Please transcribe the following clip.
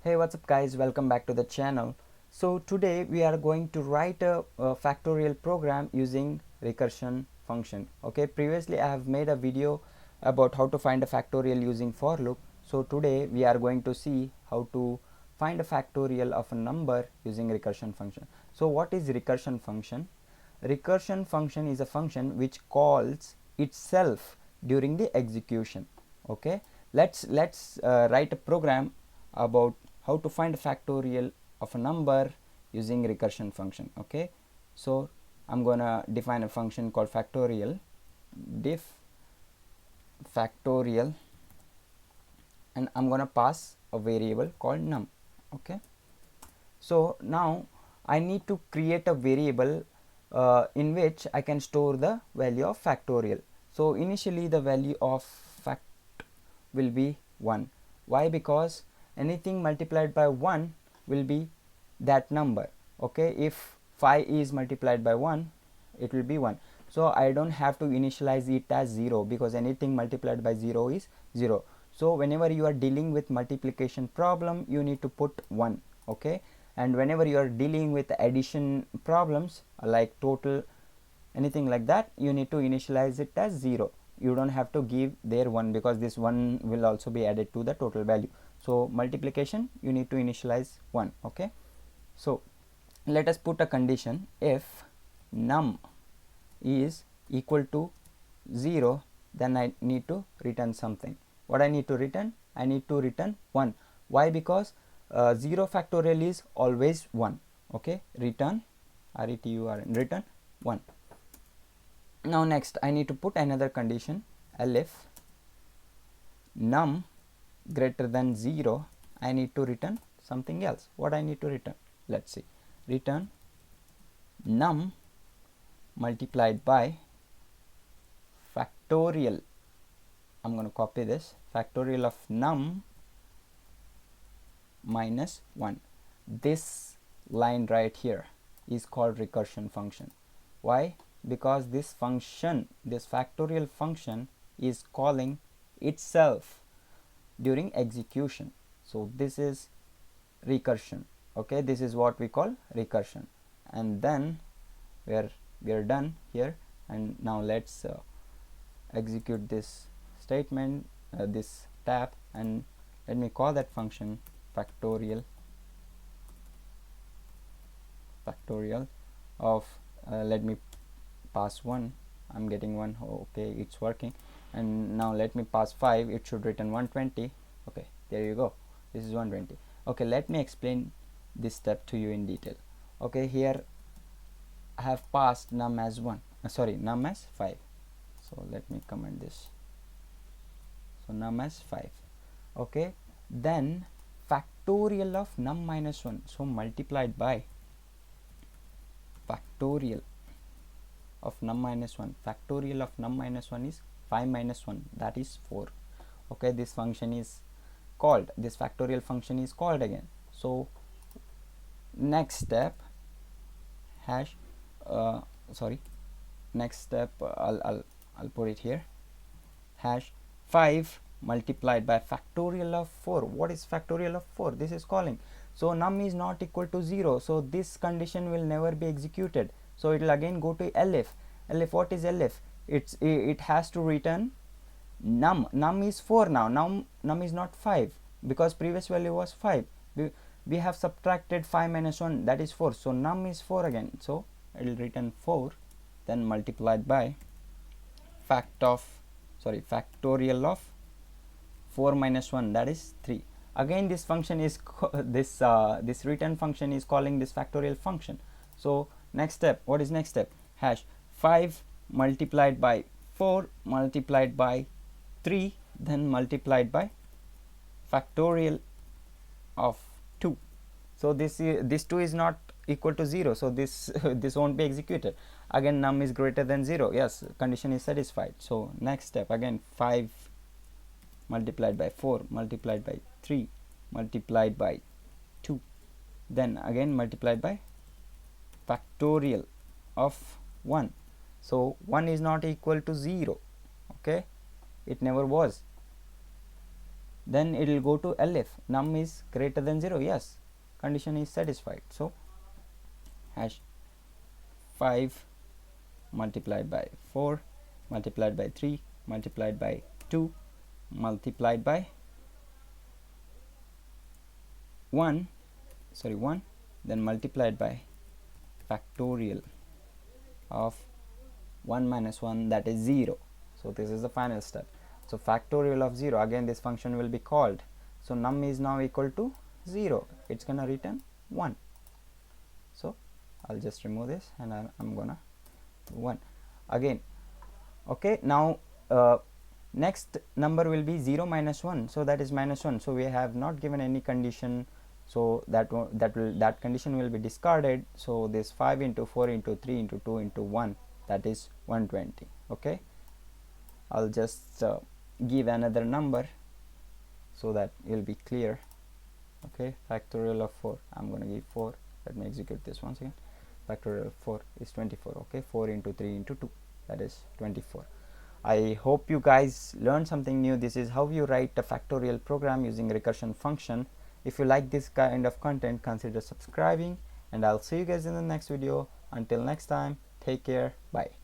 Hey, what's up guys, welcome back to the channel. So today we are going to write a factorial program using recursion function. Okay, previously I have made a video about how to find a factorial using for loop. So today we are going to see how to find a factorial of a number using recursion function. So what is recursion function? Recursion function is a function which calls itself during the execution. Okay, let's write a program about how to find a factorial of a number using recursion function. Okay, so I'm gonna define a function called factorial, diff factorial, and I'm gonna pass a variable called num. Okay, so now I need to create a variable in which I can store the value of factorial. So initially the value of fact will be 1. Why? Because anything multiplied by 1 will be that number. Okay, if 5 is multiplied by 1, it will be 1. So I don't have to initialize it as 0 because anything multiplied by 0 is 0. So whenever you are dealing with multiplication problem, you need to put 1. Okay, and whenever you are dealing with addition problems like total, anything like that, you need to initialize it as 0. You don't have to give there 1 because this 1 will also be added to the total value. So multiplication you need to initialize 1. Okay, so let us put a condition. If num is equal to 0, then I need to return something. What I need to return? I need to return 1. Why? Because 0 factorial is always 1. Okay, return return return 1. Now next I need to put another condition. Elif num greater than 0, I need to return something else. What I need to return? Let's see. Return num multiplied by factorial. I'm going to copy this. Factorial of num minus 1. This line right here is called recursion function. Why? Because this function, this factorial function, is calling itself during execution. So this is recursion. Okay, this is what we call recursion. And then we are done here, and now let's execute this statement, this tab, and let me call that function factorial of let me pass 1. I'm getting 1. Okay, it's working. And now let me pass 5. It should return 120. Okay, there you go. This is 120. Okay, let me explain this step to you in detail. Okay, here I have passed num as 1, num as 5. So let me comment this. So num as 5. Okay, then factorial of num minus 1, so multiplied by factorial of num minus 1. Factorial of num minus 1 is 5 minus 1, that is 4. Okay, this function is called, this factorial function is called again. So next step hash next step I'll put it here. Hash 5 multiplied by factorial of 4. What is factorial of 4? This is calling. So num is not equal to 0, so this condition will never be executed. So it will again go to elif. What is elif? It has to return num is 4 now. Num is not 5 because previous value was 5. We have subtracted 5 minus 1, that is 4. So num is 4 again, so it will return 4, then multiplied by factorial of 4 minus 1, that is 3. Again this function is this return function is calling this factorial function. So next step, what is next step? Hash 5 multiplied by 4 multiplied by 3, then multiplied by factorial of 2. So this 2 is not equal to 0, so this this won't be executed. Again num is greater than 0. Yes, condition is satisfied. So next step, again 5 multiplied by 4 multiplied by 3 multiplied by 2, then again multiplied by factorial of 1. So 1 is not equal to 0. Okay, it never was. then it will go to elif num is greater than 0. Yes, condition is satisfied. So hash 5 multiplied by 4 multiplied by 3 multiplied by 2 multiplied by 1 then multiplied by factorial of 1 minus 1, that is 0. So this is the final step. So factorial of 0, again this function will be called. So num is now equal to 0, it's gonna return 1. So I'll just remove this and I'm gonna 1 again. Okay, now next number will be 0 minus 1, so that is minus 1. So we have not given any condition, so that condition will be discarded. So this 5 into 4 into 3 into 2 into 1, that is 120. Okay, I'll just give another number so that it will be clear. Okay, factorial of 4, I'm gonna give 4. Let me execute this once again. Factorial of 4 is 24. Okay, 4 into 3 into 2, that is 24. I hope you guys learned something new. This is how you write a factorial program using recursion function. If you like this kind of content, consider subscribing, and I'll see you guys in the next video. Until next time, take care, bye.